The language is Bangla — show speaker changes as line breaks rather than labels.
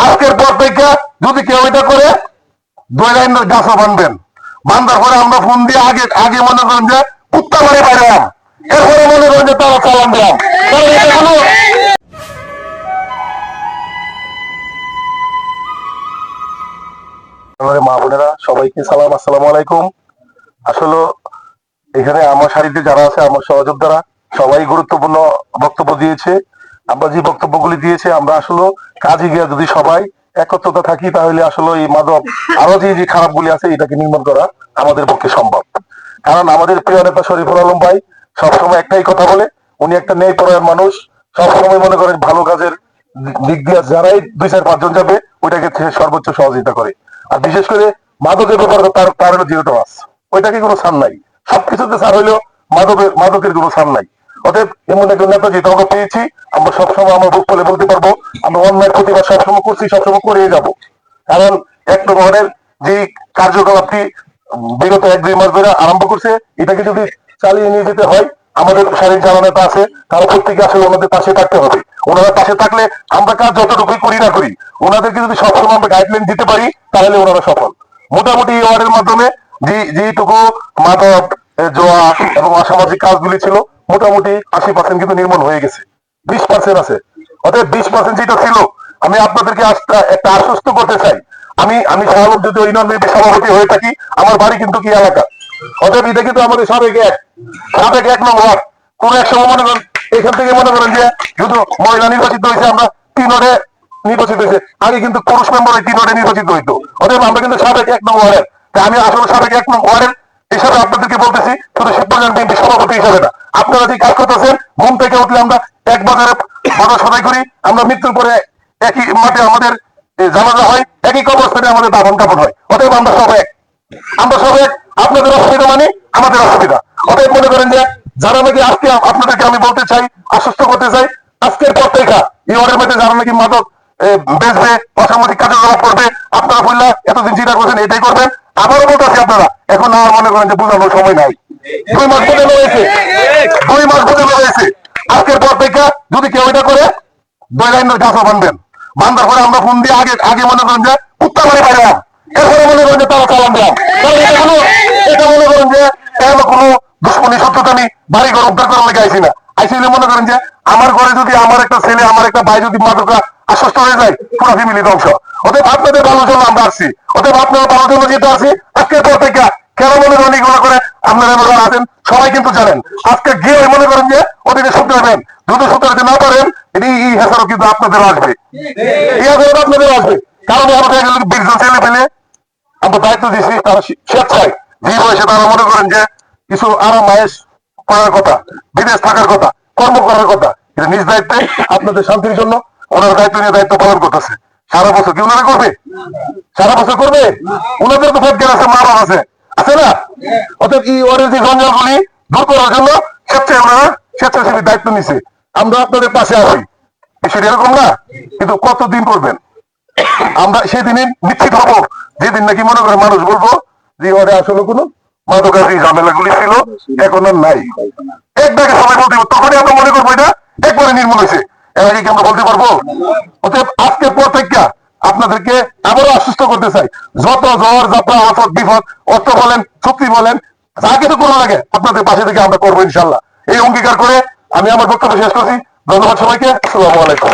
আজকের পর থেকে যদি কেউ এটা করে 2 লাইনের গাছও বানবেন, বান্ধার পরে আমরা ফোন দিয়ে আগে আগে মনে করেন যে কুত্তা মারে বাইরাম, এরপরে মনে করেন যে তারা চালান দিলাম। মা বোনেরা সবাইকে সালাম, আসসালামু আলাইকুম। আসলে এখানে আমার সারিতে যারা আছে, আমার সহযোদ্ধারা সবাই গুরুত্বপূর্ণ বক্তব্য দিয়েছে। আমরা যে বক্তব্যগুলি দিয়েছে, আমরা আসলে কাজে গিয়ে যদি সবাই একত্রতা থাকি, তাহলে আসলে এই মাদক আরো যে যে খারাপগুলি আছে এটাকে নির্মূল করা আমাদের পক্ষে সম্ভব। কারণ আমাদের প্রিয় নেতা শরীফুল আলম ভাই সবসময় একটাই কথা বলে, উনি একটা ন্যায় পরায়ণ মানুষ। সবসময় মনে করেন ভালো কাজের দিক দিয়ে যারাই 2-4-5 জন যাবে ওইটাকে সর্বোচ্চ সহযোগিতা করে। আর বিশেষ করে মাদকের ব্যাপারে তার তার হলো জিরো টলারেন্স, ওইটাকে কোনো ছাড় নাই। সবকিছুতে ছাড় হইলেও মাদকের কোনো ছাড় নাই। অতএব এমন একজন নেতা যেটা আমরা পেয়েছি, আমরা সবসময় আমার বুক বলে বলতে পারবো আমরা অন্যায়ের প্রতিবাদ সবসময় করছি, সবসময় করিয়ে যাব। কারণ এক নম্বরের যে কার্যকলাপটি বিগত 1-2 মাস ধরে আরম্ভ করছে, এটাকে যদি চালিয়ে নিয়ে যেতে হয়, আমাদের শারীরিক যারা নেতা আছে তারা প্রত্যেকে আসলে ওনাদের পাশে থাকতে হবে। ওনারা পাশে থাকলে আমরা কাজ যতটুকুই করি না করি, ওনাদেরকে যদি সবসময় আমরা গাইডলাইন দিতে পারি, তাহলে ওনারা সফল। মোটামুটি এই ওয়ার্ডের মাধ্যমে যেটুকু মাদক, জোয়া এবং অসামাজিক কাজগুলি ছিল, মোটামুটি 80% কিন্তু নির্মূল হয়ে গেছে। 20% আছে। অতএব 20% যেটা ছিল, আমি আপনাদেরকে একটা আশ্বস্ত করতে চাই, আমি আমি শাহরুখ যদি ইউনিয়ন সভাপতি হয়ে থাকি, আমার বাড়ি কিন্তু কি এলাকা। অতএব এটা কিন্তু আমাদের সাবেক 1 নম্বর। কোন এক সময় মনে করেন এখান থেকে মনে করেন যে শুধু মহিলা নির্বাচিত হয়েছে, আমরা 3 ওয়ার্ডে নির্বাচিত হয়েছে, আগে কিন্তু পুরুষ মেম্বার 3 ওয়ার্ডে নির্বাচিত হইতো। অতএব আমরা কিন্তু সাবেক 1 নম্বরের। আমি আসলে সাবেক 1 নম্বরের হিসাবে আপনাদেরকে বলতেছি, শুধু শিবগঞ্জ বিএনপি সভাপতি হিসাবে না। আপনারা যে কাজ করতেছেন, ঘুম থেকে উঠলে আমরা এক বাজারে বাজার সদাই করি, আমরা মৃত্যুর পরে একই মাঠে আমাদের জানাজা হয়, একই কবরস্থানে আমাদের দাফন কাপড় হয়। অতএব আমরা সব এক, আমরা সব এক। আপনাদের অসুবিধা মানে আমাদের অসুবিধা। অতএব মনে করেন যে যারা নাকি আজকে আপনাদেরকে আমি বলতে চাই, আশ্বস্ত করতে চাই, আজকের পর থেকে এই ওয়ার্ডের মধ্যে যারা নাকি মাদক বেচবে, অসামাজিক কার্যকলাপ করবে, আপনারা বললে এতদিন চিন্তা করছেন এটাই করবেন। আবারও বলতেছি, আপনারা এখন আর মনে করেন যে বোঝানোর সময় নাই। 2 মাস বোঝানো হয়েছে, 2 মাস বোঝানো হয়েছে। আজকের পর থেকে যদি কেউ এটা করে 2 লাইনের গাছও বানবেন, বান্ধার পরে আমরা ফোন দিয়ে আগে আগে মনে করেন যে কুত্তা মারে বাইরাম, এরপরে মনে করেন যে তারা চালান দিলাম। এটা মনে করেন যে কোনো দুশ্মনী শত্রুতা আমি বাড়ি ঘর উদ্ধার করার লেগে আইসি না। আইসিলে মনে করেন যে আমার ঘরে যদি আমার একটা ছেলে, আমার একটা ভাই যদি মাদকা আশ্বস্ত হয়ে যায়, পুরো ফ্যামিলি ধ্বংস। অতএব আপনাদের ভালোর জন্য আমরা আসছি, অতএব আপনারা ভালোর জন্য যেটা আছি। আজকের পর থেকে কেন মনে করেন এগুলো করে আপনারা আছেন সবাই কিন্তু জানেন। আজকে গিয়ে মনে করেন যে ওদিকে শুধরাবেন, যদি শুধরাতে না পারেন, এই হেসারও কিন্তু আপনাদের আসবে, এই হেসারও আপনাদের আসবে। কারণ আমাদের 20 জন ছেলে পেলে আমরা দায়িত্ব দিয়েছি, তারা স্বেচ্ছায় যে বয়সে তারা মনে করেন যে কিছু আরাম আয়েস করার কথা, বিদেশ থাকার কথা, কর্ম করার কথা, এটা নিজ দায়িত্বে আপনাদের শান্তির জন্য ওনারা দায়িত্ব নিয়ে দায়িত্ব পালন করতেছে। সারা বছর কি ওনারা করবে? সারা বছর করবে? ওনাদের তো ফেট আছে, মা বাবা আছে, আছে না? অতএব এই ওয়ার্ডের যে জঞ্জালগুলি দূর করার জন্য স্বেচ্ছায় ওনারা স্বেচ্ছাসেবী দায়িত্ব নিছে। আমরা আপনাদের পাশে আছি, সেটা এরকম না, কিন্তু কতদিন করবেন? আমরা সেদিনে নিশ্চিত হব যেদিন নাকি মনে করে মানুষ বলবো যে ওরে আসলে কোনো মাদকারী ঝামেলাগুলি ছিল, এখন আর নাই। একবারে সবাই বলতে পারবো, তখনই আমরা মনে করবো এটা একবারে নির্মূল হয়েছে। এর আগে কি আমরা বলতে পারবো? অতএব আজকের পর থেকে আপনাদেরকে আবারও আশ্বস্ত করতে চাই, যত ঝড় যাত্রা আপদ বিপদ, অর্থ বলেন, শক্তি বলেন, যা কিছু করা লাগে আপনাদের পাশে থেকে আমরা করবো ইনশাল্লাহ। এই অঙ্গীকার করে আমি আমার বক্তব্য শেষ করছি। ধন্যবাদ সবাইকে। আসসালামু আলাইকুম।